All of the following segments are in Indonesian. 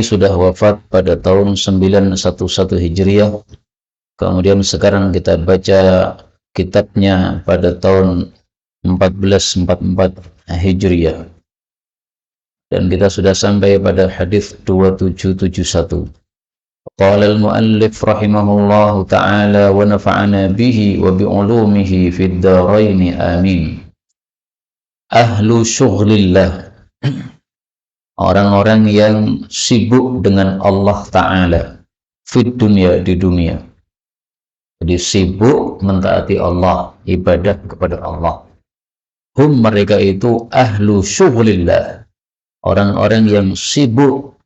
sudah wafat pada tahun 911 Hijriah. Kemudian sekarang kita baca kitabnya pada tahun 1444 Hijriah. Dan kita sudah sampai pada hadis 2771. Qala al-muallif rahimahullahu ta'ala wa nafa'ana bihi wa bi'ulumihi fid dharain amin. Ahlu syughlillah, orang-orang yang sibuk dengan Allah Ta'ala fid dunya, di dunia. Jadi sibuk mentaati Allah, ibadah kepada Allah. Hum, mereka itu ahlu syughlillah, orang-orang yang sibuk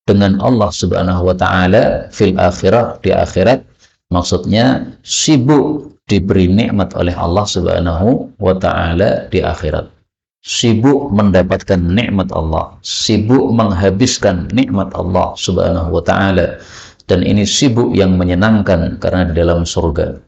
dengan Allah Subhanahu wa Ta'ala fil akhirah, di akhirat. Maksudnya sibuk diberi nikmat oleh Allah Subhanahu wa Ta'ala di akhirat, sibuk mendapatkan nikmat Allah, sibuk menghabiskan nikmat Allah Subhanahu wa Ta'ala, dan ini sibuk yang menyenangkan karena di dalam surga.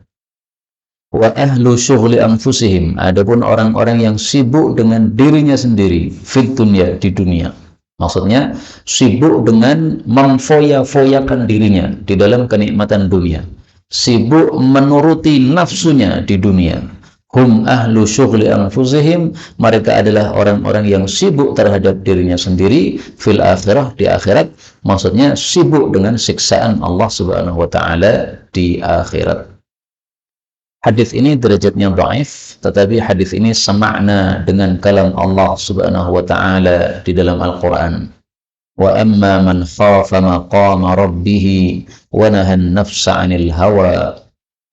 Wa ahlu syughli anfusihim, adapun orang-orang yang sibuk dengan dirinya sendiri fid dunya, di dunia. Maksudnya sibuk dengan memfoya-foyakan dirinya di dalam kenikmatan dunia, sibuk menuruti nafsunya di dunia. Hum ahlu syughli anfusihim, mereka adalah orang-orang yang sibuk terhadap dirinya sendiri fil akhirah, di akhirat. Maksudnya sibuk dengan siksaan Allah Subhanahu wa Ta'ala di akhirat. Hadis ini derajatnya dhaif, tetapi hadis ini semakna dengan kalam Allah Subhanahu wa Ta'ala di dalam Al-Qur'an. Wa amma man khafa maqama rabbih wa nahan nafsa 'anil hawa.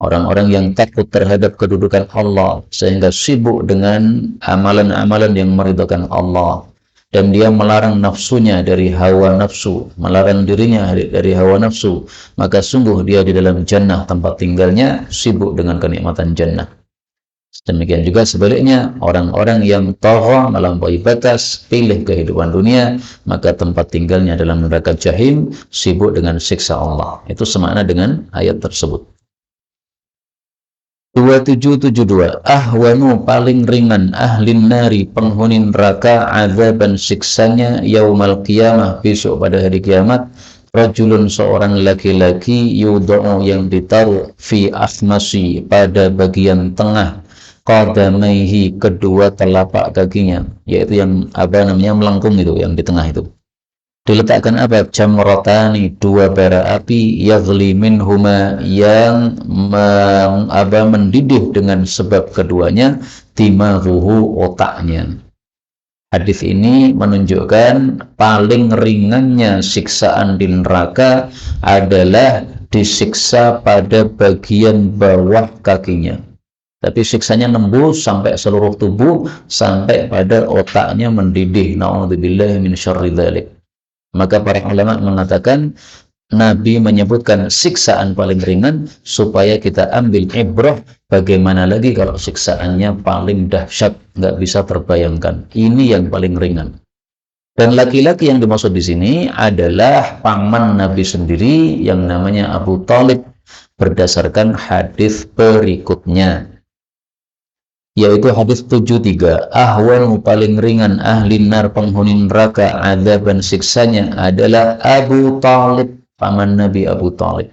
Orang-orang yang takut terhadap kedudukan Allah sehingga sibuk dengan amalan-amalan yang meridhakan Allah, dan dia melarang nafsunya dari hawa nafsu, melarang dirinya dari hawa nafsu, maka sungguh dia di dalam jannah tempat tinggalnya, sibuk dengan kenikmatan jannah. Demikian juga sebaliknya, orang-orang yang tagha, melampaui batas, pilih kehidupan dunia, maka tempat tinggalnya dalam neraka jahim, sibuk dengan siksa Allah. Itu semakna dengan ayat tersebut. 2772. Ahwanu, paling ringan, ahlin nari, penghuni neraka, azaban, siksanya, yaumal qiyamah, besok pada hari kiamat, rajulun, seorang laki-laki, yudha'u, yang ditaruh, fi akhmasi, pada bagian tengah, qadamaihi, kedua telapak kakinya, yaitu yang melengkung itu, yang di tengah itu. Diletakkan apa? Jamratani, dua bara api, yaghli minhuma, yang mendidih dengan sebab keduanya, dimaghuhu, otaknya. Hadis ini menunjukkan paling ringannya siksaan di neraka adalah disiksa pada bagian bawah kakinya. Tapi siksanya nembus sampai seluruh tubuh, sampai pada otaknya mendidih. Na'udzubillahi min syarri dzalik. Maka para ulama mengatakan Nabi menyebutkan siksaan paling ringan supaya kita ambil ibrah, bagaimana lagi kalau siksaannya paling dahsyat, nggak bisa terbayangkan. Ini yang paling ringan. Dan laki-laki yang dimaksud di sini adalah paman Nabi sendiri yang namanya Abu Thalib, berdasarkan hadis berikutnya, yaitu hadis 73. Ahwanu, paling ringan, ahli nar, penghuni neraka, adzaban, siksanya adalah Abu Thalib, paman Nabi Abu Thalib.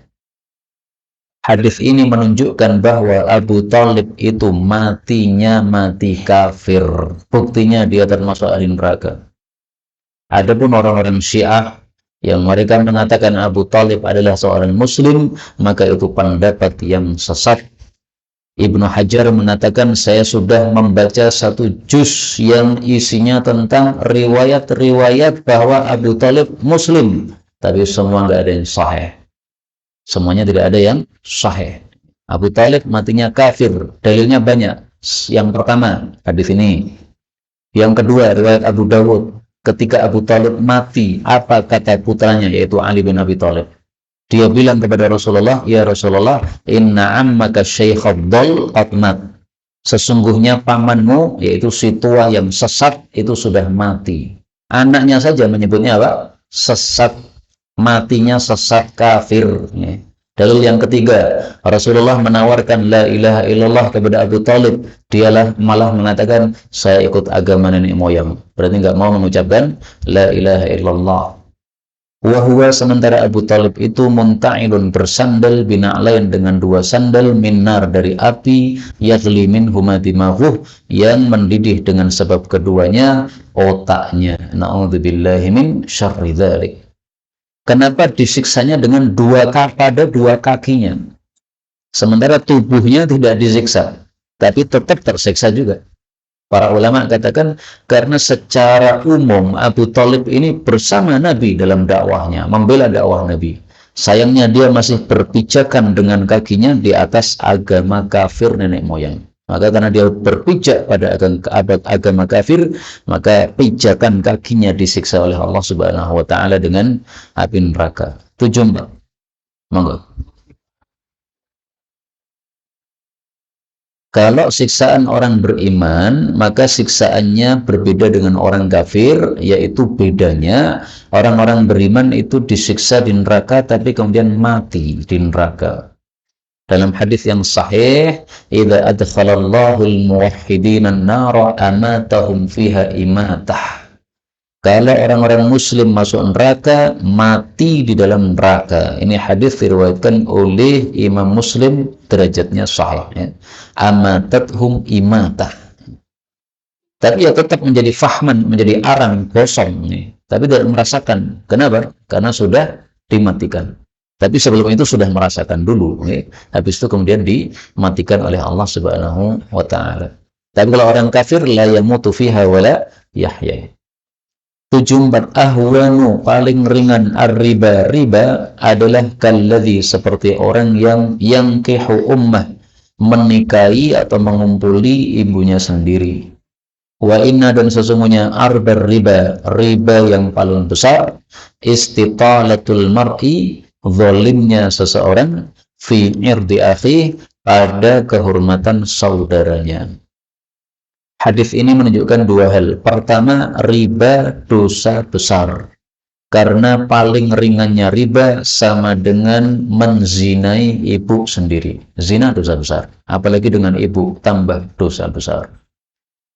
Hadis ini menunjukkan bahwa Abu Thalib itu matinya mati kafir. Buktinya dia termasuk ahli neraka. Adapun orang-orang Syiah yang mereka mengatakan Abu Thalib adalah seorang muslim, maka itu pendapat yang sesat. Ibnu Hajar mengatakan, saya sudah membaca satu juz yang isinya tentang riwayat-riwayat bahwa Abu Thalib muslim, tapi semua nggak ada yang sahih. Semuanya tidak ada yang sahih. Abu Thalib matinya kafir. Dalilnya banyak. Yang pertama, hadis ini. Yang kedua, riwayat Abu Dawud. Ketika Abu Thalib mati, apa kata putranya, yaitu Ali bin Abi Thalib? Dia bilang kepada Rasulullah, ya Rasulullah, inna ammaka syaikhad dhal qad mat. Sesungguhnya pamanmu, yaitu si tua yang sesat, itu sudah mati. Anaknya saja menyebutnya apa? Sesat. Matinya sesat kafir. Dalil yang ketiga, Rasulullah menawarkan la ilaha illallah kepada Abu Thalib. Dialah malah mengatakan, saya ikut agama nenek moyang. Berarti nggak mau mengucapkan la ilaha illallah. Wahwa sementara Abu Talib itu munta'ilun bersandal bina'lain dengan dua sandal minar dari api yagli minhuma dimaguh yang mendidih dengan sebab keduanya otaknya. Na'udzubillahi min syarri dzalik. Kenapa disiksanya dengan pada dua kakinya? Sementara tubuhnya tidak disiksa, tapi tetap tersiksa juga. Para ulama katakan karena secara umum Abu Talib ini bersama Nabi dalam dakwahnya, membela dakwah Nabi. Sayangnya dia masih berpijakan dengan kakinya di atas agama kafir nenek moyang. Maka karena dia berpijak pada agama kafir, maka pijakan kakinya disiksa oleh Allah Subhanahu wa taala dengan api neraka. 7. Monggo. Kalau siksaan orang beriman, maka siksaannya berbeda dengan orang kafir, yaitu bedanya orang-orang beriman itu disiksa di neraka tapi kemudian mati di neraka. Dalam hadis yang sahih, "Idza adkhalallahu al-muwahhidina an-nara amatahum fiha imatah." Kalau orang-orang muslim masuk neraka, mati di dalam neraka. Ini hadis diriwayatkan oleh Imam Muslim, derajatnya sahih. Ya. Amatathum imatah. Tapi ya tetap menjadi fahman, menjadi arang, kosong. Nih. Tapi tidak merasakan. Kenapa? Karena sudah dimatikan. Tapi sebelum itu sudah merasakan dulu. Nih. Habis itu kemudian dimatikan oleh Allah Subhanahu wa Ta'ala. Tapi kalau orang kafir, la yamutu fiha wala yahya. 7. Ahwanu paling ringan ar-riba. Riba adalah kalladzi seperti orang yang kehu ummah menikahi atau mengumpuli ibunya sendiri. Wa inna dan sesungguhnya arbar riba yang paling besar istitalatul mar'i zalimnya seseorang fi irdi akhi pada kehormatan saudaranya. Hadis ini menunjukkan dua hal. Pertama, riba dosa besar. Karena paling ringannya riba sama dengan menzinai ibu sendiri. Zina dosa besar. Apalagi dengan ibu, tambah dosa besar.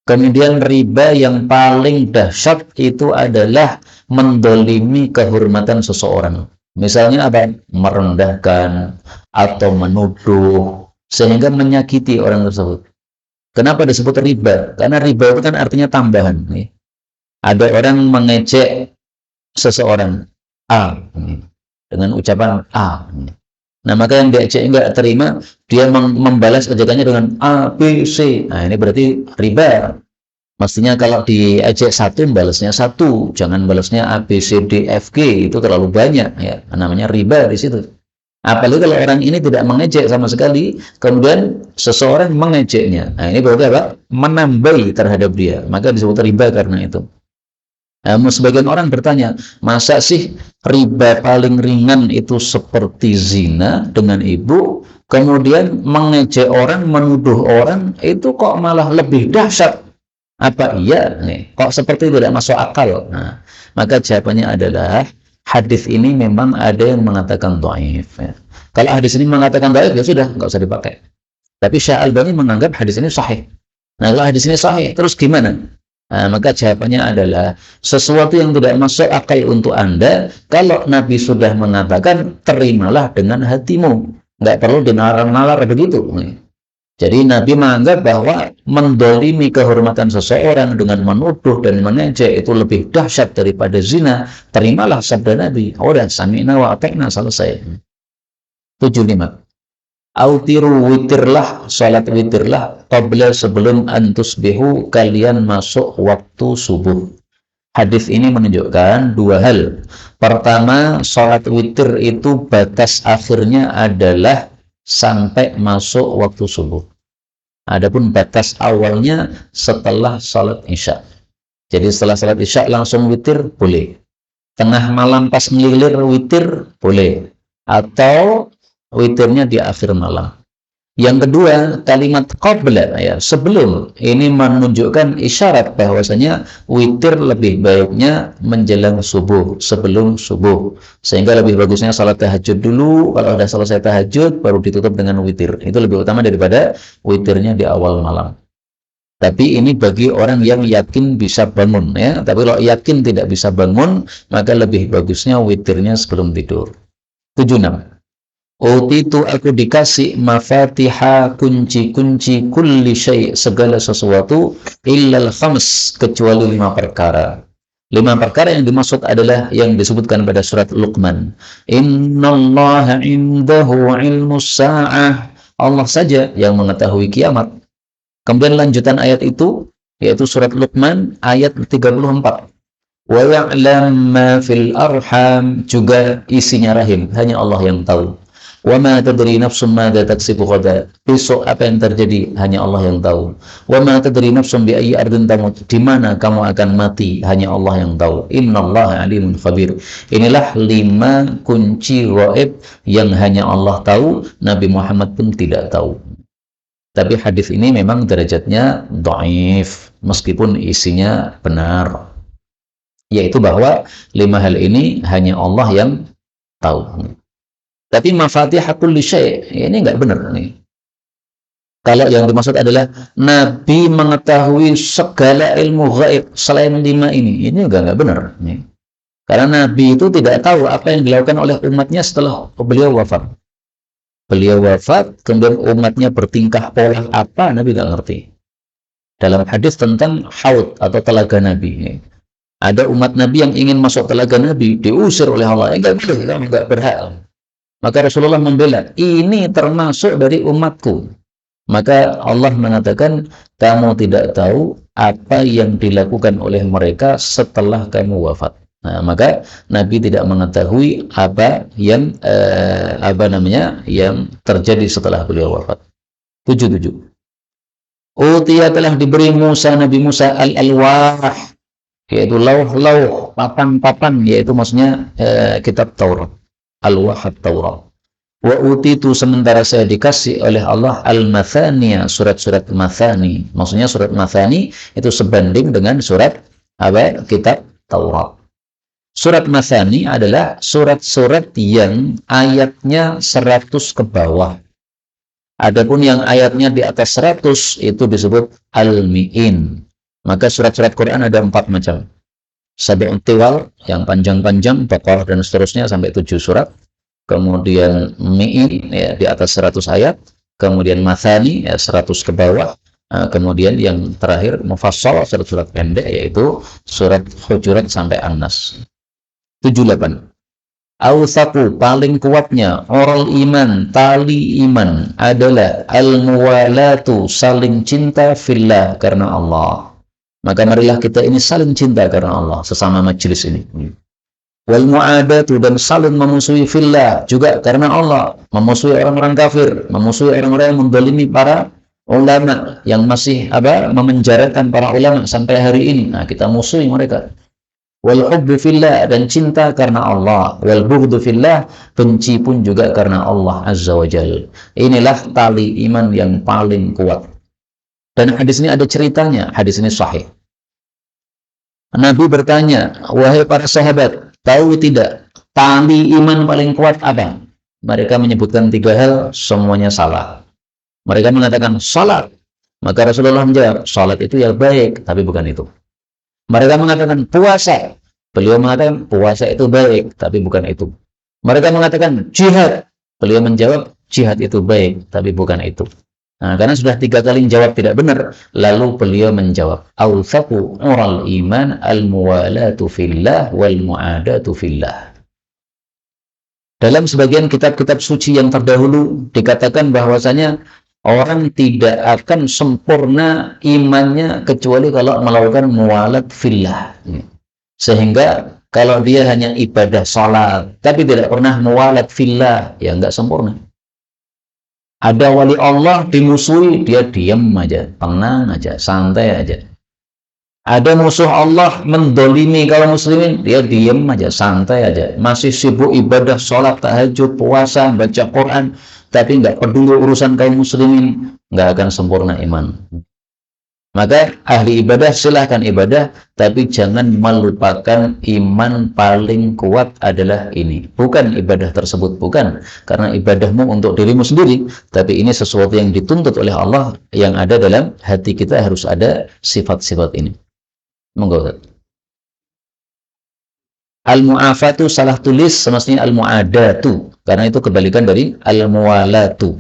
Kemudian riba yang paling dahsyat itu adalah mendolimi kehormatan seseorang. Misalnya apa? Merendahkan atau menuduh sehingga menyakiti orang tersebut. Kenapa disebut riba? Karena riba itu kan artinya tambahan. Nih. Ada orang mengejek seseorang A dengan ucapan A. Nah, maka yang diejek enggak terima, dia membalas ejekannya dengan A, B, C. Nah, ini berarti riba. Mestinya kalau diejek satu, balasnya satu. Jangan balasnya A, B, C, D, F, G. Itu terlalu banyak. Ya. Namanya riba di situ. Apalagi kalau orang ini tidak mengejek sama sekali, kemudian seseorang mengejeknya. Nah, ini berarti apa? Menambahi terhadap dia. Maka disebut riba karena itu. Nah, sebagian orang bertanya, masa sih riba paling ringan itu seperti zina dengan ibu, kemudian mengejek orang, menuduh orang, itu kok malah lebih dahsyat? Apa iya? Nih, kok seperti itu tidak masuk akal? Nah, maka jawabannya adalah, hadis ini memang ada yang mengatakan dhaif. Ya. Kalau hadis ini mengatakan dhaif, ya sudah, nggak usah dipakai. Tapi Syekh Albani menganggap hadis ini sahih. Nah, kalau hadis ini sahih, terus gimana? Nah, maka jawabannya adalah sesuatu yang tidak masuk akal untuk Anda, kalau Nabi sudah mengatakan, terimalah dengan hatimu. Nggak perlu dinalar-nalar begitu. Jadi Nabi menganggap bahwa mendolimi kehormatan seseorang dengan menuduh dan mengejek itu lebih dahsyat daripada zina. Terimalah sabda Nabi. Udah, sami'na wa ata'na, selesai. 75. Autiru witirlah, salat witirlah, qabla sebelum antusbihu, kalian masuk waktu subuh. Hadis ini menunjukkan dua hal. Pertama, salat witir itu batas akhirnya adalah sampai masuk waktu subuh. Adapun batas awalnya setelah salat isya. Jadi setelah salat isya langsung witir boleh. Tengah malam pas ngelilir witir boleh. Atau witirnya di akhir malam. Yang kedua, kalimat qabla, ya, sebelum, ini menunjukkan isyarat bahwasanya witir lebih baiknya menjelang subuh, sebelum subuh. Sehingga lebih bagusnya salat tahajud dulu, kalau sudah selesai tahajud baru ditutup dengan witir. Itu lebih utama daripada witirnya di awal malam. Tapi ini bagi orang yang yakin bisa bangun ya. Tapi kalau yakin tidak bisa bangun, maka lebih bagusnya witirnya sebelum tidur. 76. Utitu aku dikasih mafatiha kunci-kunci kulli syai' segala sesuatu illal khams kecuali 5 perkara. 5 perkara yang dimaksud adalah yang disebutkan pada surat Luqman. Innallaha indahu ilmus sa'ah. Allah saja yang mengetahui kiamat. Kemudian lanjutan ayat itu yaitu surat Luqman ayat 34. Wa ya'lam ma fil arham, juga isinya rahim hanya Allah yang tahu. Wa ma tadri nafsum madza taksibu ghadan, besok apa yang terjadi hanya Allah yang tahu. Wa ma tadri nafsum bi ayyi ardin tamut, di mana kamu akan mati hanya Allah yang tahu. Innallaha alimun khabir. Inilah 5 kunci gaib yang hanya Allah tahu, Nabi Muhammad pun tidak tahu. Tapi hadis ini memang derajatnya dhaif meskipun isinya benar. Yaitu bahwa 5 hal ini hanya Allah yang tahu. Tapi mafatihah kulli syai' ini enggak benar nih. Kalau yang dimaksud adalah Nabi mengetahui segala ilmu gaib selain 5 ini juga enggak benar nih. Karena Nabi itu tidak tahu apa yang dilakukan oleh umatnya setelah beliau wafat. Beliau wafat, kemudian umatnya bertingkah pola apa, Nabi tidak ngerti. Dalam hadis tentang haud atau telaga Nabi, ada umat Nabi yang ingin masuk telaga Nabi, diusir oleh Allah. Enggak boleh, kamu enggak berhak. Maka Rasulullah membela, ini termasuk dari umatku. Maka Allah mengatakan, kamu tidak tahu apa yang dilakukan oleh mereka setelah kamu wafat. Nah, maka Nabi tidak mengetahui apa yang yang terjadi setelah beliau wafat. 77. Utiya telah diberi Nabi Musa al-alwah, yaitu lauh-lauh, papan-papan, yaitu maksudnya kitab Taurat, alwah Taurat. Wa utitu, sementara saya dikasih oleh Allah al-mathaniya, surat-surat mathani. Maksudnya surat mathani itu sebanding dengan surat kitab Taurat. Surat Mathani adalah surat-surat yang ayatnya 100 ke bawah. Adapun yang ayatnya di atas 100 itu disebut al-mi'in. Maka surat-surat Quran ada 4 macam. Sabi'un tiwal, yang panjang-panjang, Baqarah dan seterusnya sampai 7 surat. Kemudian mi'in, ya, di atas 100 ayat. Kemudian Mathani, ya, 100 ke bawah. Kemudian yang terakhir mufassal, surat-surat pendek, yaitu surat Hujurat sampai An-Nas. 78. Awthaku, paling kuatnya, oral iman, tali iman adalah al-muwalatu, saling cinta fillah, karena Allah. Maka marilah kita ini saling cinta karena Allah sesama majelis ini. Wal mu'adatu, dan saling memusuhi fillah juga karena Allah, memusuhi orang-orang kafir, memusuhi orang-orang yang mendolimi para ulama yang masih memenjarakan para ulama sampai hari ini. Nah, kita musuhi mereka. Wal hubbu fillah, dan cinta karena Allah. Wal bughdu fillah, benci pun juga karena Allah azza wa jalla. Inilah tali iman yang paling kuat. Dan hadis ini ada ceritanya, hadis ini sahih. Nabi bertanya, wahai para sahabat, tahu tidak tali iman paling kuat apa? Mereka menyebutkan 3 hal, semuanya salah. Mereka mengatakan salat. Maka Rasulullah menjawab, salat itu yang baik, tapi bukan itu. Mereka mengatakan puasa. Beliau mengatakan puasa itu baik, tapi bukan itu. Mereka mengatakan jihad. Beliau menjawab jihad itu baik, tapi bukan itu. Nah, karena sudah 3 kali jawab tidak benar, lalu beliau menjawab, awthaqu ural iman al-muwalatu fillah wal mu'adatu fillah. Dalam sebagian kitab-kitab suci yang terdahulu dikatakan bahwasanya orang tidak akan sempurna imannya kecuali kalau melakukan muwalat fillah. Sehingga kalau dia hanya ibadah salat tapi tidak pernah muwalat fillah, ya enggak sempurna. Ada wali Allah dimusuhi, dia diam aja, tenang aja, santai aja. Ada musuh Allah mendolimi kaum muslimin, dia diam aja, santai aja. Masih sibuk ibadah salat, tahajud, puasa, baca Quran, tapi nggak peduli urusan kaum muslimin, nggak akan sempurna iman. Maka ahli ibadah silahkan ibadah, tapi jangan melupakan iman paling kuat adalah ini. Bukan ibadah tersebut, bukan. Karena ibadahmu untuk dirimu sendiri, tapi ini sesuatu yang dituntut oleh Allah, yang ada dalam hati kita harus ada sifat-sifat ini. Monggo. Al-mu'afatu salah tulis semestinya al-mu'adatu, karena itu kebalikan dari al-muwalatu.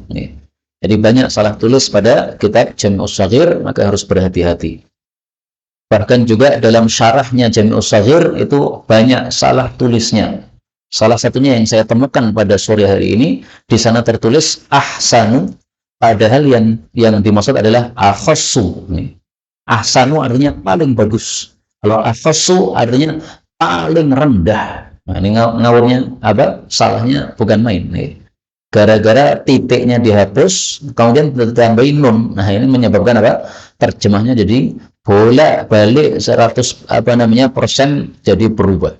Jadi banyak salah tulis pada kitab Jami'us Shaghir, maka harus berhati-hati. Bahkan juga dalam syarahnya Jami'us Shaghir itu banyak salah tulisnya. Salah satunya yang saya temukan pada sore hari ini, di sana tertulis ahsanu, padahal yang dimaksud adalah akhassu. Ahsanu artinya paling bagus. Kalau akhassu artinya paling rendah. Nah, ini ngawurnya apa? Salahnya bukan main. Gara-gara titiknya dihapus, kemudian ditambahin nun. Nah, ini menyebabkan apa? Terjemahnya jadi bolak-balik 100% jadi berubah.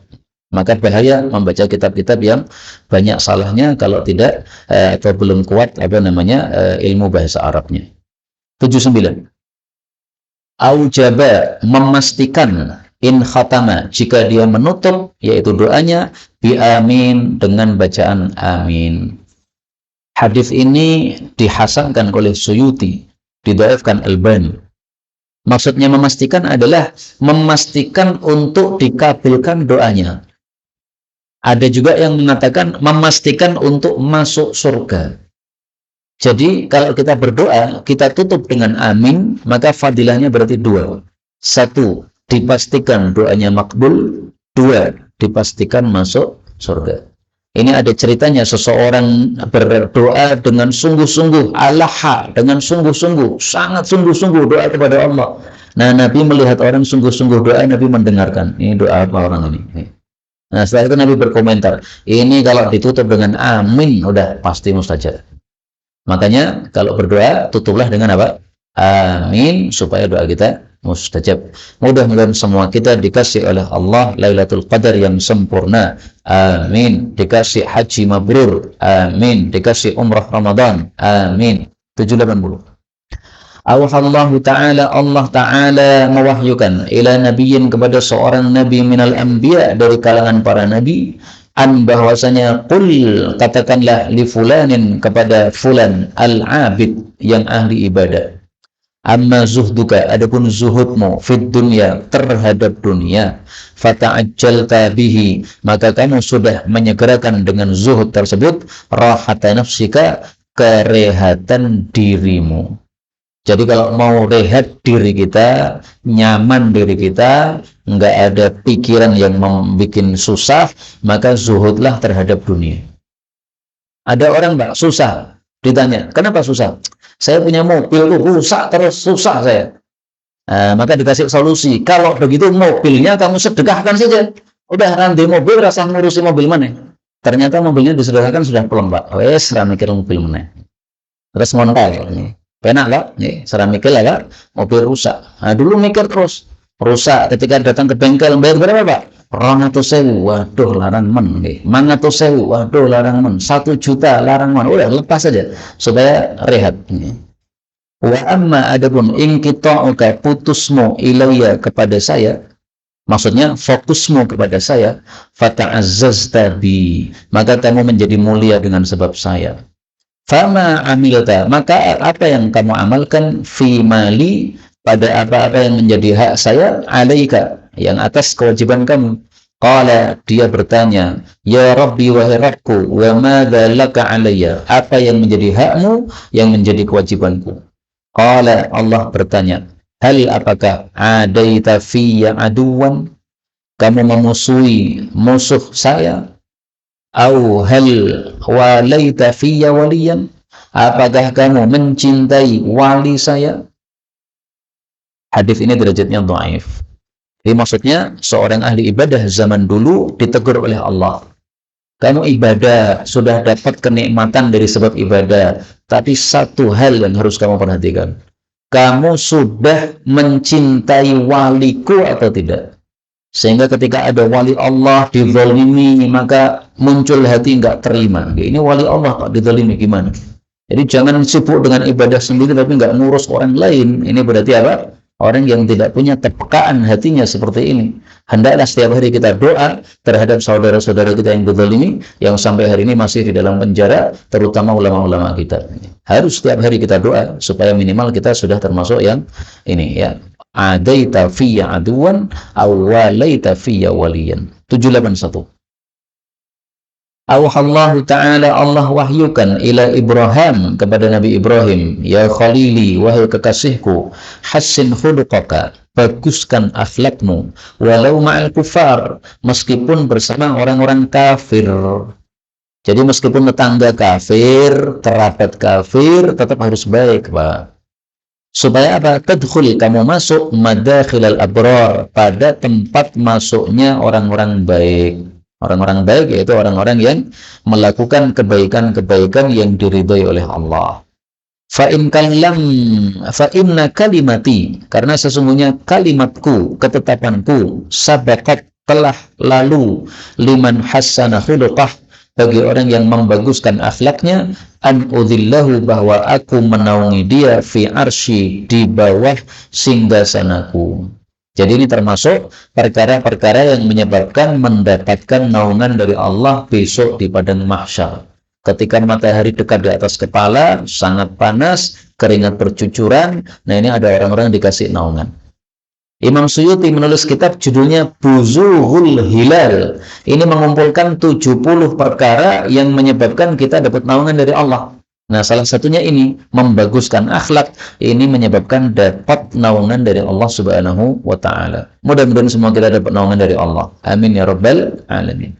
Maka bahaya membaca kitab-kitab yang banyak salahnya kalau tidak atau belum kuat ilmu bahasa Arabnya. 79. Aujaba, memastikan, in khatama, jika dia menutup, yaitu doanya, bi amin, dengan bacaan amin. Hadis ini dihasankan oleh Suyuti, didhaifkan Albani. Maksudnya memastikan adalah memastikan untuk dikabulkan doanya. Ada juga yang mengatakan memastikan untuk masuk surga. Jadi kalau kita berdoa, kita tutup dengan amin, maka fadilahnya berarti dua. Satu, dipastikan doanya makbul. Dua, dipastikan masuk surga. Ini ada ceritanya, seseorang berdoa dengan sungguh-sungguh, alaha, dengan sungguh-sungguh, sangat sungguh-sungguh doa kepada Allah. Nah, Nabi melihat orang sungguh-sungguh doa, Nabi mendengarkan. Ini doa apa orang ini? Nah, setelah itu Nabi berkomentar, ini kalau ditutup dengan amin, udah pasti mustajab. Makanya kalau berdoa, tutuplah dengan apa? Amin, supaya doa kita mustajab. Mudah-mudahan semua kita dikasih oleh Allah Lailatul Qadar yang sempurna. Amin. Dikasih haji mabrur. Amin. Dikasih umrah Ramadan. Amin. 780. Auhallahu ta'ala, Allah ta'ala mewahyukan ila nabiyyin, kepada seorang nabi minal anbiya, dari kalangan para nabi, an, bahwasanya qul, katakanlah, li fulanin, kepada fulan, al-abid, yang ahli ibadah, amma zuhduka, adapun zuhudmu, fid dunya, terhadap dunia, fata'ajjalta bihi, maka kamu sudah menyegerakan dengan zuhud tersebut, rahata nafsika, kerehatan dirimu. Jadi kalau mau rehat diri kita, nyaman diri kita, nggak ada pikiran yang membuat susah, maka zuhudlah terhadap dunia. Ada orang mbak susah, ditanya, kenapa susah? Saya punya mobil rusak terus, susah saya. Maka dikasih solusi, kalau begitu mobilnya kamu sedekahkan saja. Udah nanti mobil, rasa ngurusi mobil mana? Ternyata mobilnya disedekahkan sudah pelem mbak. Wes, mikir mobil mana? Terus montal ini. Penak lah, nih, serah mikir lah, Pak. Mobil rusak. Nah, dulu mikir terus, rusak. Ketika datang ke bengkel, bayar berapa, Pak? 200.000, waduh, larang men. 500.000, waduh, larang men. 1 juta, larang men. Udah, lepas saja, supaya rehat. Wa amma, adapun inqita'uka, putusmu ilayya, kepada saya, maksudnya fokusmu kepada saya, fata'azzazta bi, maka kamu menjadi mulia dengan sebab saya. Fama amilta, maka apa yang kamu amalkan, fi mali, pada apa-apa yang menjadi hak saya, alaika, yang atas kewajiban kamu. Qala, dia bertanya, ya Rabbi, wahai Rabbku, wa madza laka alayya, apa yang menjadi hakmu, yang menjadi kewajibanku. Qala, Allah bertanya, hal, apakah adaita fiyya aduwan, kamu memusuhi musuh saya? Au hal walaita fiyya waliyan, apakah kamu mencintai wali saya? Hadis ini derajatnya dhaif. Jadi maksudnya seorang ahli ibadah zaman dulu ditegur oleh Allah. Kamu ibadah, sudah dapat kenikmatan dari sebab ibadah, tapi satu hal yang harus kamu perhatikan. Kamu sudah mencintai waliku atau tidak? Sehingga ketika ada wali Allah dizalimi, maka muncul hati nggak terima. Ini wali Allah kok dizalimi, gimana? Jadi jangan sibuk dengan ibadah sendiri tapi nggak ngurus orang lain. Ini berarti apa? Orang yang tidak punya kepekaan hatinya seperti ini. Hendaklah setiap hari kita doa terhadap saudara-saudara kita yang berzalimi, yang sampai hari ini masih di dalam penjara, terutama ulama-ulama kita. Harus setiap hari kita doa supaya minimal kita sudah termasuk yang ini ya. Adaita fiyya aduwan awwalaita fiyya waliyan. 781. Auhallahu ta'ala, Allah wahyukan ila Ibrahim, kepada Nabi Ibrahim, ya khalili, wahai kekasihku, hassin khuluqaka, baguskan akhlakmu, walau ma'al kufar, meskipun bersama orang-orang kafir. Jadi meskipun tetangga kafir, kerabat kafir, tetap harus baik, Pak. Supaya apa? Tadkhul, kamu masuk madakhilal abrar, pada tempat masuknya orang-orang baik. Orang-orang baik yaitu orang-orang yang melakukan kebaikan-kebaikan yang diridhai oleh Allah. Fa inna kalimati, karena sesungguhnya kalimatku, ketetapanku, sabaqat, telah lalu, liman hassana khuluqah, bagi orang yang membaguskan akhlaknya, an udhillahu, bahwa aku menaungi dia, fi arsy, di bawah singgasanaku. Jadi ini termasuk perkara-perkara yang menyebabkan mendapatkan naungan dari Allah besok di padang mahsyar. Ketika matahari dekat di atas kepala, sangat panas, keringat bercucuran, nah ini ada orang-orang yang dikasih naungan. Imam Suyuti menulis kitab judulnya Buzughul Hilal. Ini mengumpulkan 70 perkara yang menyebabkan kita dapat naungan dari Allah. Nah, salah satunya ini, membaguskan akhlak, ini menyebabkan dapat naungan dari Allah Subhanahu wa ta'ala. Mudah-mudahan semua kita dapat naungan dari Allah. Amin ya rabbal alamin.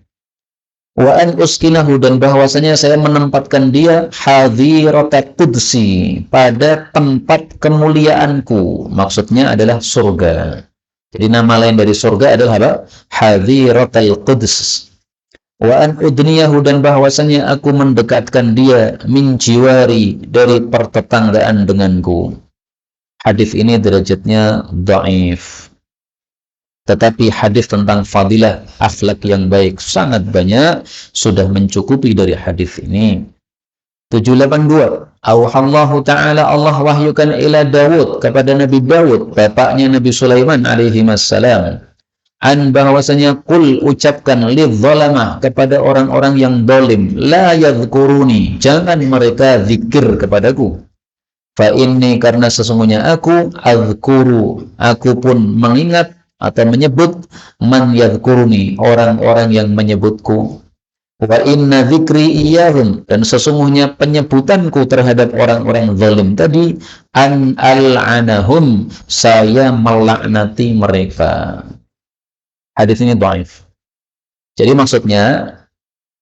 Wa an uskinahu, dan bahwasanya saya menempatkan dia hadirata qudsi, pada tempat kemuliaanku. Maksudnya adalah surga. Jadi nama lain dari surga adalah apa? Hadiratul Quds. Wa an udniyahu, dan bahwasanya aku mendekatkan dia min jiwari, dari pertetanggaan denganku. Hadis ini derajatnya dhaif. Tetapi hadis tentang fadilah akhlak yang baik sangat banyak, sudah mencukupi dari hadis ini. 782. Auhallahu ta'ala, Allah wahyukan ila Dawud, kepada Nabi Dawud, bapaknya Nabi Sulaiman alaihi wassalam, an, bahwasanya kul, ucapkan, lidzalamah, kepada orang-orang yang dolim, la yadhkuruni, jangan mereka zikir kepadaku. Fa inni, karena sesungguhnya aku, adzkuru, aku pun mengingat atau menyebut, man yadhkuruni, orang-orang yang menyebutku. Wa inna dzikri iyahum, dan sesungguhnya penyebutanku terhadap orang-orang zalim tadi, an al'anahum, saya melaknati mereka. Hadis ini dhaif. Jadi maksudnya,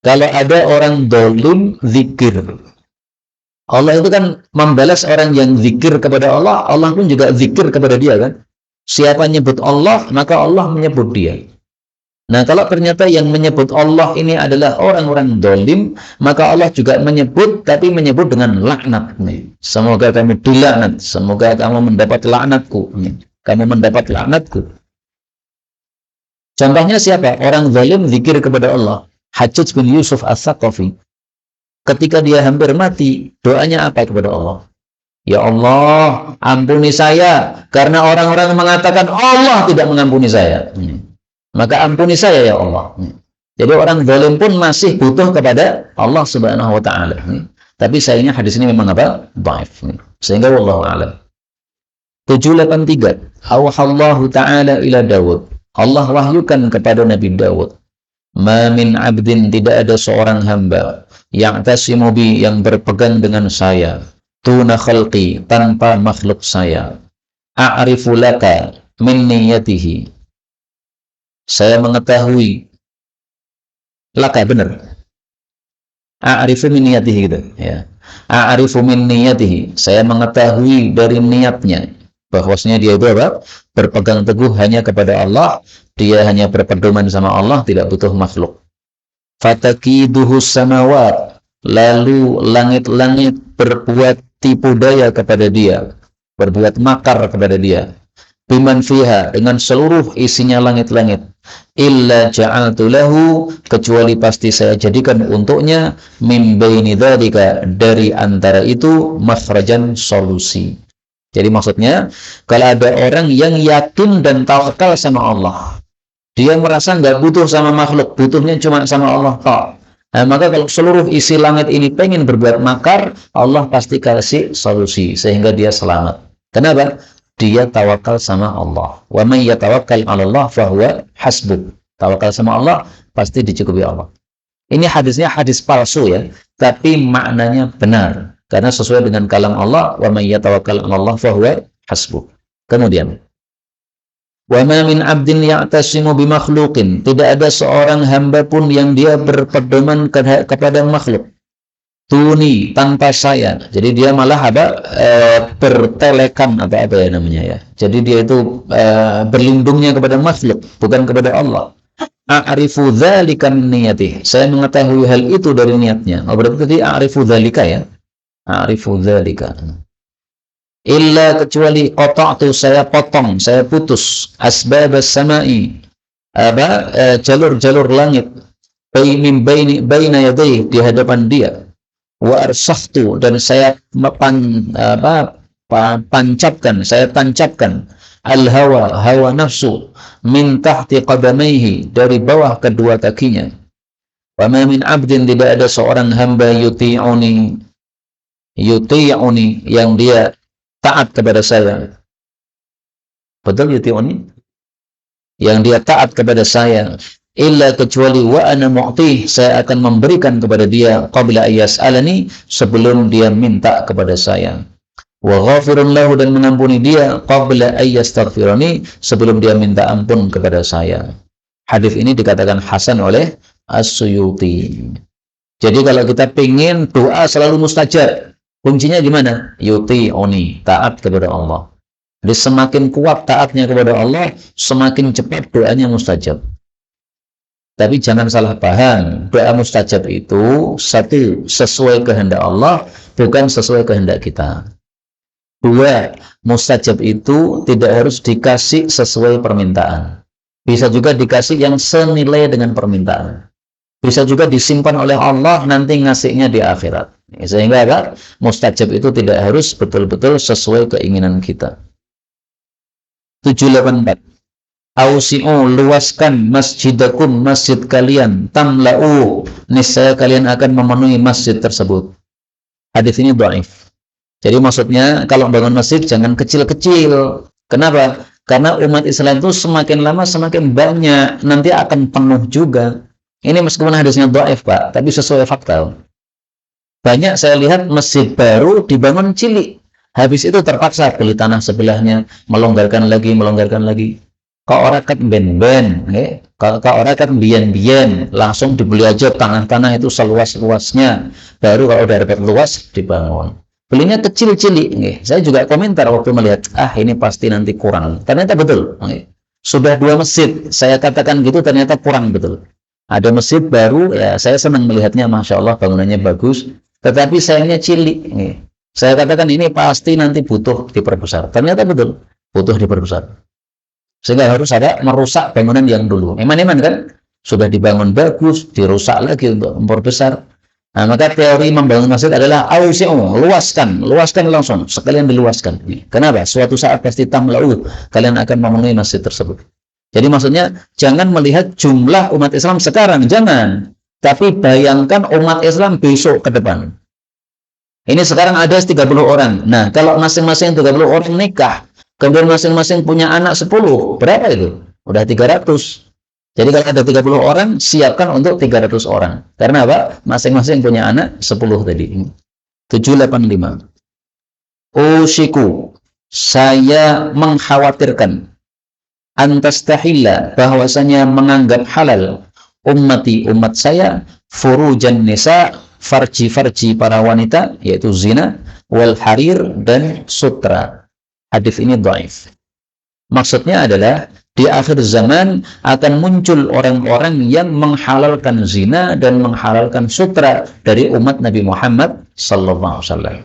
kalau ada orang dolim zikir, Allah itu kan membalas orang yang zikir kepada Allah, Allah pun juga zikir kepada dia kan. Siapa menyebut Allah, maka Allah menyebut dia. Nah, kalau ternyata yang menyebut Allah ini adalah orang-orang dolim, maka Allah juga menyebut, tapi menyebut dengan laknat. Semoga kamu dilaknat, semoga kamu mendapat laknatku. Kamu mendapat laknatku. Contohnya siapa? Orang zalim zikir kepada Allah. Hajjaj bin Yusuf As-Saqafi, ketika dia hampir mati, doanya apa kepada Allah? Ya Allah, ampuni saya, karena orang-orang mengatakan Allah tidak mengampuni saya. Maka ampuni saya ya Allah. Jadi orang zalim pun masih butuh kepada Allah Subhanahu wa ta'ala. Tapi sayangnya hadis ini memang apa? Dhaif. Sehingga wallahu a'lam. 783. Auhallahu ta'ala ila Dawud. Allah wahyukan kepada Nabi Dawud, ma min abdin, tidak ada seorang hamba, yang tasimu bi, yang berpegang dengan saya, tuna khalqi, tanpa makhluk saya, a'rifu laka min niyatihi, saya mengetahui, laka benar, a'rifu min niyatihi gitu ya, a'rifu min niyatihi, saya mengetahui dari niatnya, bahwasanya dia itu apa? Berpegang teguh hanya kepada Allah, dia hanya berpedoman sama Allah, tidak butuh makhluk. Fatakiduhus samawat, lalu langit-langit berbuat tipu daya kepada dia, berbuat makar kepada dia. Biman fiha, dengan seluruh isinya langit-langit. Illa ja'altu lahu, kecuali pasti saya jadikan untuknya, min baini dzalika, dari antara itu, makhrajan, solusi. Jadi maksudnya, kalau ada orang yang yakin dan tawakal sama Allah, dia merasa nggak butuh sama makhluk, butuhnya cuma sama Allah tok. Nah, maka kalau seluruh isi langit ini pengen berbuat makar, Allah pasti kasih solusi sehingga dia selamat. Kenapa? Dia tawakal sama Allah. Wa may yatawakkal 'ala Allah fahuwa hasbuh. Tawakal sama Allah pasti dicukupi Allah. Ini hadisnya hadis palsu ya, tapi maknanya benar karena sesuai dengan kalam Allah, wa may yatawakkal 'ala Allah fahuwa hasbuh. Kemudian wa ma min 'abdin ya'tasimu bi makhluqin, tidak ada seorang hamba pun yang dia berpedoman kepada makhluk. Tuni, tanpa saya. Jadi dia malah bertelekan apa ya namanya ya. Jadi dia itu berlindungnya kepada makhluk, bukan kepada Allah. A'rifu dzalika min niyati. Saya mengetahui hal itu dari niatnya. Oh, berarti tadi a'rifu dzalika ya. A'rifu dzalika. Illa kecuali qata'tu, saya potong, saya putus asbabas samai, jalur-jalur langit, baina yadayhi, di hadapan dia, wa arsahtu, dan saya pancapkan, saya tancapkan hawa nafsu min tahti qadamaihi, dari bawah kedua kakinya. Wa ma min 'abdin, tidak ada seorang hamba yuti'uni yang dia taat kepada saya. Betul yuti'uni? Yang dia taat kepada saya, illa kecuali wa ana mu'tih, saya akan memberikan kepada dia qabla ayyas'alani, sebelum dia minta kepada saya. Wa ghafirun lahu, dan mengampuni dia qabla ayyastaghfirani, sebelum dia minta ampun kepada saya. Hadis ini dikatakan hasan oleh As-Suyuti. Jadi kalau kita ingin doa selalu mustajab, kuncinya gimana? Yuti'uni, taat kepada Allah. Jadi semakin kuat taatnya kepada Allah, semakin cepat doanya mustajab. Tapi jangan salah paham, doa mustajab itu satu, sesuai kehendak Allah, bukan sesuai kehendak kita. Dua, mustajab itu tidak harus dikasih sesuai permintaan. Bisa juga dikasih yang senilai dengan permintaan. Bisa juga disimpan oleh Allah, nanti ngasihnya di akhirat. Sehingga kan, mustajab itu tidak harus betul-betul sesuai keinginan kita. 784. Ausi'u, luaskan masjidakum, masjid kalian, tamla'u, niscaya kalian akan memenuhi masjid tersebut. Hadis ini dhaif. Jadi maksudnya kalau bangun masjid jangan kecil-kecil. Kenapa? Karena umat Islam itu semakin lama semakin banyak, nanti akan penuh juga. Ini meskipun hadisnya dhaif, Pak, tapi sesuai fakta. Banyak saya lihat masjid baru dibangun cilik. Habis itu terpaksa beli tanah sebelahnya, melonggarkan lagi. Kau orang kan ben-ben, kau orang kan bien-bien, langsung dibeli aja tanah-tanah itu seluas-luasnya. Baru kalau udah dapat luas dibangun. Belinya kecil-cilik. Saya juga komentar waktu melihat, ini pasti nanti kurang. Ternyata betul. Sudah 2 masjid, saya katakan gitu, ternyata kurang betul. Ada masjid baru, ya saya senang melihatnya, Masya Allah bangunannya bagus, tetapi sayangnya cilik. Saya katakan ini pasti nanti butuh diperbesar. Ternyata betul, butuh diperbesar. Sehingga harus ada merusak bangunan yang dulu. Eman-eman kan? Sudah dibangun bagus, dirusak lagi untuk memperbesar. Nah, maka teori membangun masjid adalah luaskan langsung, sekalian diluaskan. Kenapa? Suatu saat pasti tamla'u, kalian akan memenuhi masjid tersebut. Jadi maksudnya jangan melihat jumlah umat Islam sekarang, jangan. Tapi bayangkan umat Islam besok ke depan. Ini sekarang ada 30 orang. Nah, kalau masing-masing 30 orang nikah, kemudian masing-masing punya anak 10, berapa itu? Udah 300. Jadi kalau ada 30 orang, siapkan untuk 300 orang. Karena apa? Masing-masing punya anak 10 tadi. 785. Ushiku, saya mengkhawatirkan, antastahilla, bahwasanya menganggap halal, umat saya, furujan nisa, farji para wanita, yaitu zina, wal harir, dan sutra. Hadis ini dhaif. Maksudnya adalah di akhir zaman akan muncul orang-orang yang menghalalkan zina dan menghalalkan sutra dari umat Nabi Muhammad sallallahu alaihi wasallam.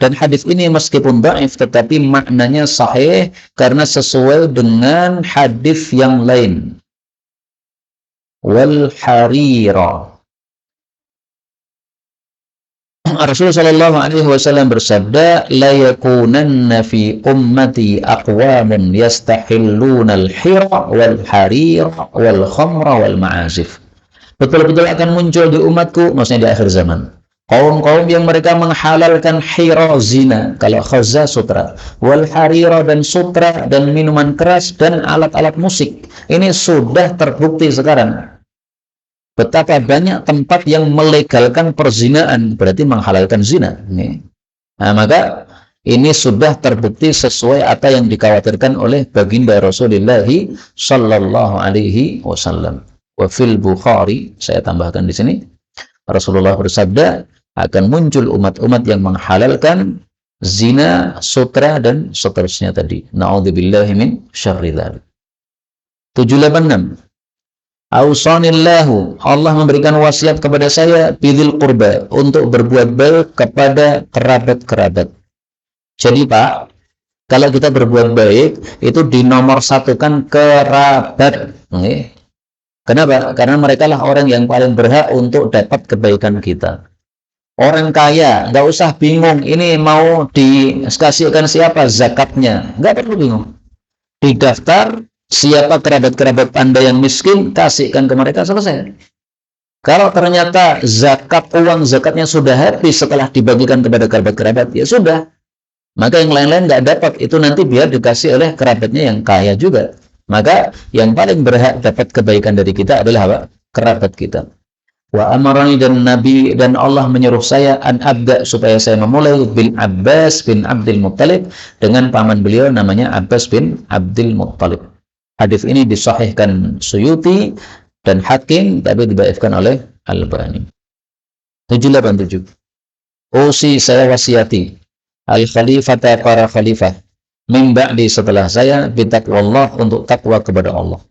Dan hadis ini meskipun dhaif tetapi maknanya sahih karena sesuai dengan hadis yang lain. Wal harira. Rasulullah Shallallahu Alaihi Wasallam bersabda, la yakunanna fi ummati aqwamun yastahilluna al-hira wal harira wal khamra wal ma'azif. Betul-betul akan muncul di umatku, maksudnya di akhir zaman, kaum-kaum yang mereka menghalalkan hira, zina, kalau khaza sutra, wal harira dan sutra, dan minuman keras dan alat-alat musik. Ini sudah terbukti sekarang. Betapa banyak tempat yang melegalkan perzinaan, berarti menghalalkan zina. Nah, maka ini sudah terbukti sesuai apa yang dikhawatirkan oleh baginda Rasulullah Sallallahu Alaihi Wasallam. Wa fil Bukhari, saya tambahkan di sini, Rasulullah bersabda, akan muncul umat-umat yang menghalalkan zina, sutra, dan seterusnya tadi. Na'udzubillahi min syarri dzalik. 786. Ausanillahu, Allah memberikan wasiat kepada saya bidzil qurba, untuk berbuat baik kepada kerabat-kerabat. Jadi Pak, kalau kita berbuat baik itu dinomorsatukan kerabat. Kenapa? Karena mereka lah orang yang paling berhak untuk dapat kebaikan kita. Orang kaya nggak usah bingung ini mau dikasihkan siapa zakatnya, nggak perlu bingung. Didaftar siapa kerabat-kerabat Anda yang miskin, kasihkan ke mereka, selesai. Kalau ternyata uang zakatnya sudah habis setelah dibagikan kepada kerabat-kerabat, ya sudah. Maka yang lain-lain nggak dapat, itu nanti biar dikasih oleh kerabatnya yang kaya juga. Maka yang paling berhak dapat kebaikan dari kita adalah apa? Kerabat kita. Wa amarani, dan Nabi dan Allah menyuruh saya an abda, supaya saya memulai bin Abbas bin Abdul Muttalib, dengan paman beliau namanya Abbas bin Abdul Muttalib. Hadis ini disahihkan Suyuti dan Hakim, tapi dibaifkan oleh Albani. 787. Usi, saya wasiati al-khalifata, para khalifah, min ba'di, setelah saya, bitaqwallah, untuk takwa kepada Allah.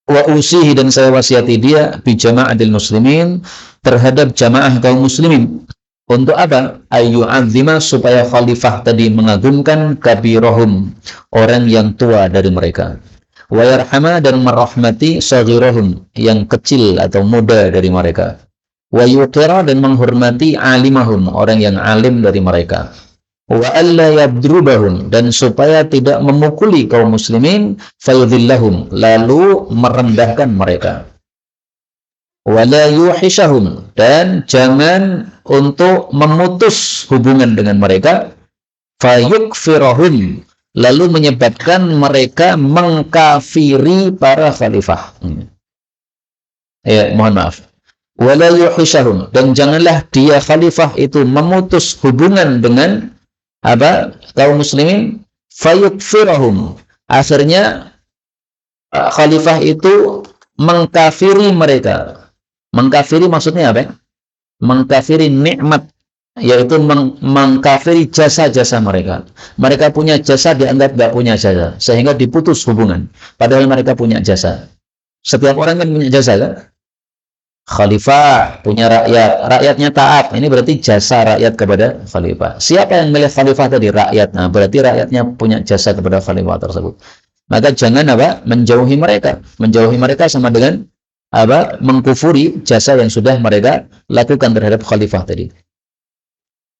Wa usihi, dan saya wasiati dia bi jama'atil muslimin, terhadap jamaah kaum muslimin. Untuk apa? Ayyu'adzima, supaya khalifah tadi mengagungkan kabirahum, orang yang tua dari mereka. Wa yarhama, dan merahmati saghirahum, yang kecil atau muda dari mereka. Wa yuqira, dan menghormati alimahum, orang yang alim dari mereka. Wa alla yadrubahum, dan supaya tidak memukuli kaum muslimin, fayudhillahum, lalu merendahkan mereka. Wa la yuhishahum, dan jangan untuk memutus hubungan dengan mereka, fayukfirahum, lalu menyebabkan mereka mengkafiri para khalifah. Ya, mohon maaf. Wa la yuhishahum, dan janganlah dia khalifah itu memutus hubungan dengan kaum muslimin, fayukfirahum, akhirnya khalifah itu mengkafiri mereka. Mengkafiri maksudnya apa? Mengkafiri nikmat, yaitu mengkafiri jasa-jasa mereka. Mereka punya jasa, dianggap tidak punya jasa, sehingga diputus hubungan, padahal mereka punya jasa. Setiap orang kan punya jasa, kan? Khalifah punya rakyat, rakyatnya taat, ini berarti jasa rakyat kepada khalifah. Siapa yang milih khalifah tadi? Rakyat. Nah, berarti rakyatnya punya jasa kepada khalifah tersebut. Maka jangan menjauhi mereka. Menjauhi mereka sama dengan mengkufuri jasa yang sudah mereka lakukan terhadap khalifah tadi.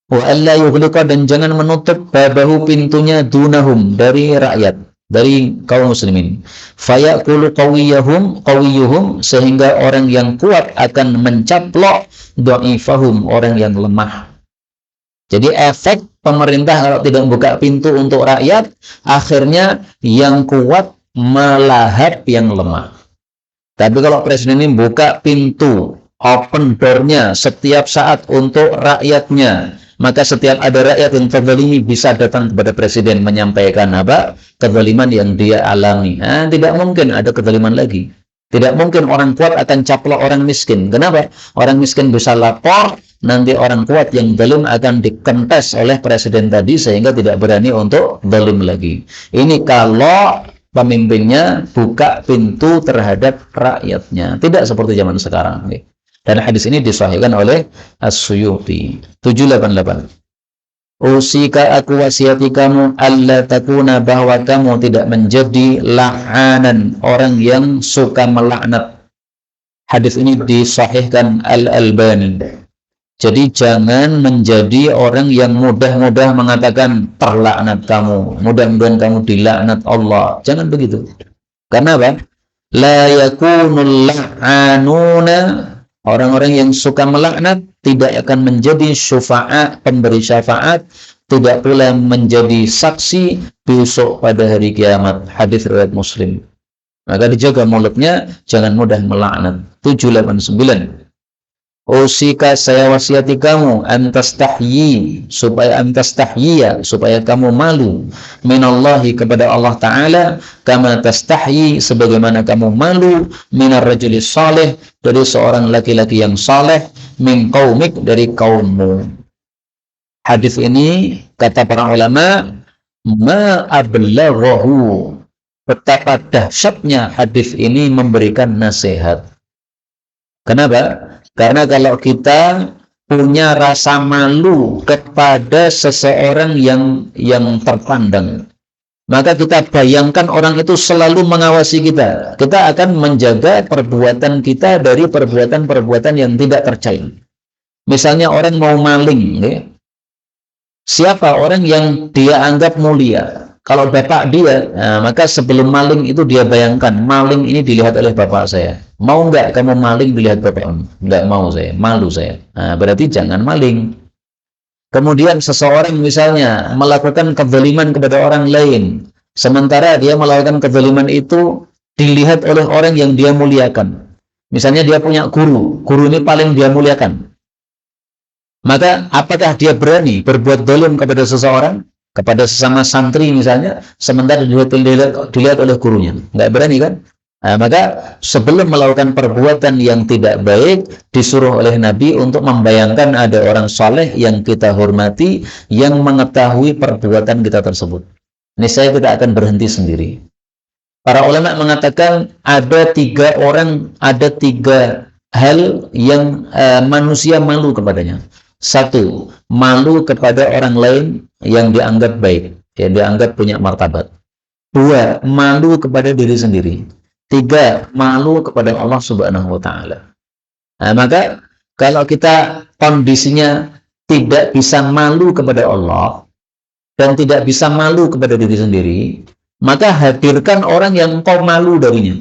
Wa alla yughliqa, dan jangan menutup babahu, pintunya, dunahum, dari rakyat, dari kaum muslimin. Fayaqulu qawiyuhum, sehingga orang yang kuat akan mencaplok dhaifahum, orang yang lemah. Jadi efek pemerintah kalau tidak buka pintu untuk rakyat, akhirnya yang kuat melahap yang lemah. Tapi kalau presiden ini buka pintu, open door-nya setiap saat untuk rakyatnya, maka setiap ada rakyat yang terzalimi bisa datang kepada presiden menyampaikan kezaliman yang dia alami. Nah, tidak mungkin ada kezaliman lagi. Tidak mungkin orang kuat akan caplok orang miskin. Kenapa? Orang miskin bisa lapor, nanti orang kuat yang zalim akan dikentes oleh presiden tadi, sehingga tidak berani untuk zalim lagi. Ini kalau pemimpinnya buka pintu terhadap rakyatnya. Tidak seperti zaman sekarang. Dan hadis ini disahihkan oleh As-Suyuti. 788. Usika, aku wasiati kamu, alla takuna, bahwa kamu tidak menjadi la'anan, orang yang suka melaknat. Hadis ini disahihkan Al-Albani. Jadi jangan menjadi orang yang mudah-mudah mengatakan terlaknat kamu, mudah-mudahan kamu dilaknat Allah. Jangan begitu. Karena apa? La yakunul la'anuna, orang-orang yang suka melaknat tidak akan menjadi syufa'a, pemberi syafaat, tidak pula menjadi saksi besok pada hari kiamat. Hadis riwayat Muslim. Maka dijaga mulutnya, jangan mudah melaknat. 789. Usika, saya wasiati kamu, supaya kamu malu minallahi, kepada Allah Ta'ala, kama tastahyi, sebagaimana kamu malu minar rajuli salih, dari seorang laki-laki yang saleh, min qaumik, dari kaummu. Hadis ini, kata para ulama, ma ablaghahu, betapa dahsyatnya hadis ini memberikan nasihat. Kenapa? Karena kalau kita punya rasa malu kepada seseorang yang terpandang, maka kita bayangkan orang itu selalu mengawasi kita. Kita akan menjaga perbuatan kita dari perbuatan-perbuatan yang tidak tercela. Misalnya orang mau maling, ya. Siapa orang yang dia anggap mulia? Kalau bapak dia, nah, maka sebelum maling itu dia bayangkan, maling ini dilihat oleh bapak saya. Mau nggak kamu maling dilihat bapakmu? Nggak mau saya, malu saya. Nah, berarti jangan maling. Kemudian seseorang misalnya melakukan kezaliman kepada orang lain, sementara dia melakukan kezaliman itu dilihat oleh orang yang dia muliakan. Misalnya dia punya guru ini paling dia muliakan. Maka apakah dia berani berbuat zalim kepada seseorang? Kepada sesama santri misalnya, sementara dilihat oleh gurunya, nggak berani kan? Nah, maka sebelum melakukan perbuatan yang tidak baik, disuruh oleh Nabi untuk membayangkan ada orang saleh yang kita hormati, yang mengetahui perbuatan kita tersebut. Niscaya kita akan berhenti sendiri. Para ulama mengatakan ada tiga hal yang manusia malu kepadanya. Satu, malu kepada orang lain yang dianggap baik, yang dianggap punya martabat. Dua, malu kepada diri sendiri. Tiga, malu kepada Allah Subhanahu wa Ta'ala. Nah, maka kalau kita kondisinya tidak bisa malu kepada Allah dan tidak bisa malu kepada diri sendiri, maka hadirkan orang yang engkau malu darinya.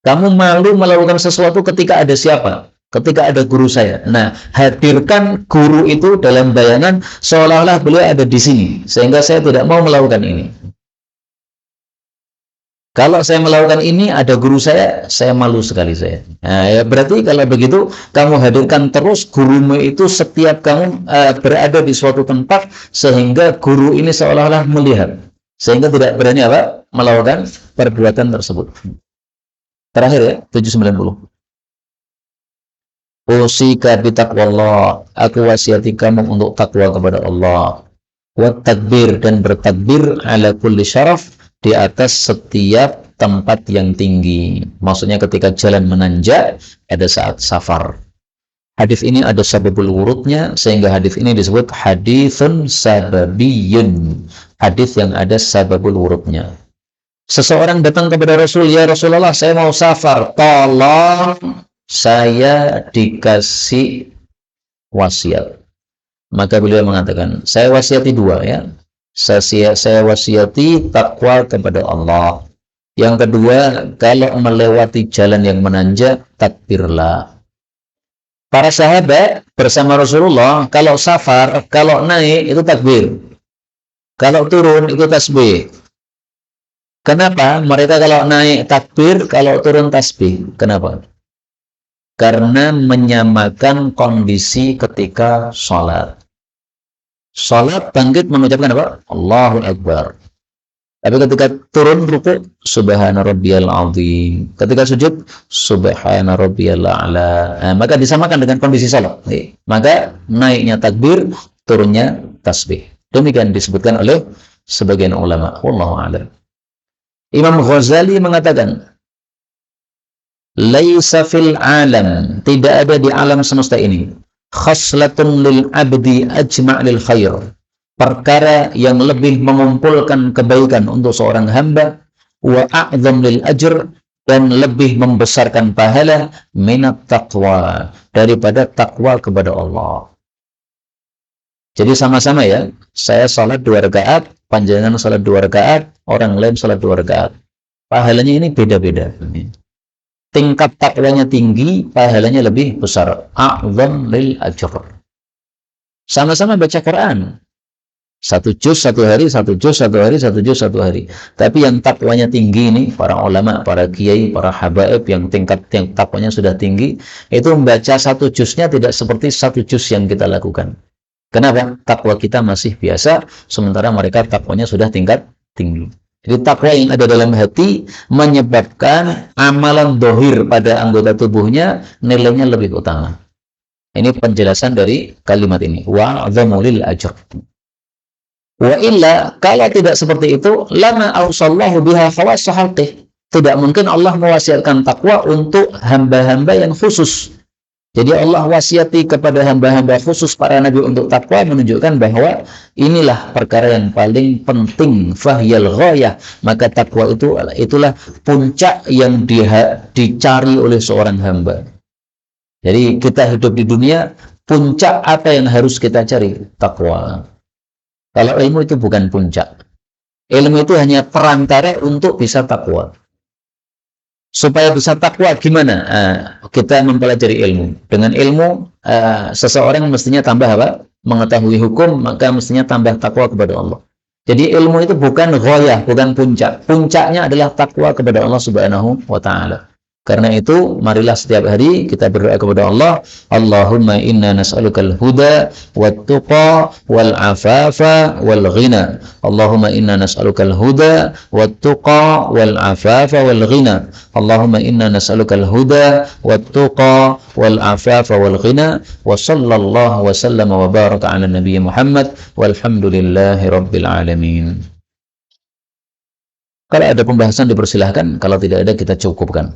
Kamu malu melakukan sesuatu ketika ada siapa? Ketika ada guru saya. Nah, hadirkan guru itu dalam bayangan seolah-olah beliau ada di sini, sehingga saya tidak mau melakukan ini. Kalau saya melakukan ini, ada guru saya malu sekali saya. Nah, ya berarti kalau begitu, kamu hadirkan terus gurumu itu setiap kamu berada di suatu tempat, sehingga guru ini seolah-olah melihat, sehingga tidak berani apa? Melakukan perbuatan tersebut. Terakhir ya, 790. Usika bitaqwallah, aku wasiati kamu untuk takwa kepada Allah. Wa takbir, dan bertakbir ala kulli syaraf, di atas setiap tempat yang tinggi. Maksudnya ketika jalan menanjak, ada saat safar. Hadis ini ada sababul wurudnya, sehingga hadis ini disebut haditsun sababiyun. Hadis yang ada sababul wurudnya. Seseorang datang kepada Rasul, ya Rasulullah, saya mau safar, tolong saya dikasih wasiat. Maka beliau mengatakan, saya wasiati dua ya. Saya wasiati takwa kepada Allah. Yang kedua, kalau melewati jalan yang menanjak, takbirlah. Para sahabat bersama Rasulullah, kalau safar, kalau naik itu takbir. Kalau turun itu tasbih. Kenapa? Mereka kalau naik takbir, kalau turun tasbih. Kenapa? Karena menyamakan kondisi ketika sholat. Sholat bangkit mengucapkan apa? Allahu Akbar. Tapi ketika turun ruku, Subhana Rabbiyal Azim. Ketika sujud, Subhana Rabbiyal A'la. Nah, maka disamakan dengan kondisi sholat. Maka naiknya takbir, turunnya tasbih. Demikian disebutkan oleh sebagian ulama. Wallahu a'lam. Imam Ghazali mengatakan, laisa fil alam, tidak ada di alam semesta ini, khaslatun lil abdi ajma' lil khair, perkara yang lebih mengumpulkan kebaikan untuk seorang hamba, wa a'zam lil ajr, dan lebih membesarkan pahala minat taqwa, daripada takwa kepada Allah. Jadi sama-sama ya, saya salat 2 rakaat, panjangan salat 2 rakaat, orang lain salat 2 rakaat. Pahalanya ini beda-beda. Tingkat takwanya tinggi, pahalanya lebih besar. A'zam lil ajr. Sama-sama baca Quran. 1 juz 1 hari, 1 juz 1 hari, 1 juz 1 hari. Tapi yang takwanya tinggi ini, para ulama, para kiai, para habaib yang tingkat takwanya sudah tinggi, itu membaca 1 juznya tidak seperti 1 juz yang kita lakukan. Kenapa? Takwa kita masih biasa, sementara mereka takwanya sudah tingkat tinggi. Jadi takwa yang ada dalam hati menyebabkan amalan dohir pada anggota tubuhnya nilainya lebih utama. Ini penjelasan dari kalimat ini. Wa'adhamu lil ajr. Wa illa, kalau tidak seperti itu, lama ausallahu biha khawassa halqih. Tidak mungkin Allah mewasiatkan takwa untuk hamba-hamba yang khusus. Jadi Allah wasiati kepada hamba-hamba khusus para nabi untuk takwa, menunjukkan bahwa inilah perkara yang paling penting, fahyal ghayah. Maka takwa itulah puncak yang dicari oleh seorang hamba. Jadi kita hidup di dunia, puncak apa yang harus kita cari? Takwa. Kalau ilmu itu bukan puncak. Ilmu itu hanya perantara untuk bisa takwa. Supaya bisa takwa gimana? Kita mempelajari ilmu. Dengan ilmu, seseorang mestinya tambah apa? Mengetahui hukum, maka mestinya tambah takwa kepada Allah. Jadi ilmu itu bukan ghayah, bukan puncak. Puncaknya adalah takwa kepada Allah Subhanahu wa Ta'ala. Karena itu, marilah setiap hari kita berdoa kepada Allah, Allahumma inna nas'alukal huda wat-tuqa wal-afafa wal-ghina. Allahumma inna nas'alukal huda wat-tuqa wal-afafa wal-ghina. Allahumma inna nas'alukal huda wat-tuqa wal-afafa wal-ghina. Wa sallallahu wa sallama wa baraka ala Nabi Muhammad walhamdulillahi rabbil alamin. Kalau ada pembahasan dipersilahkan, kalau tidak ada kita cukupkan.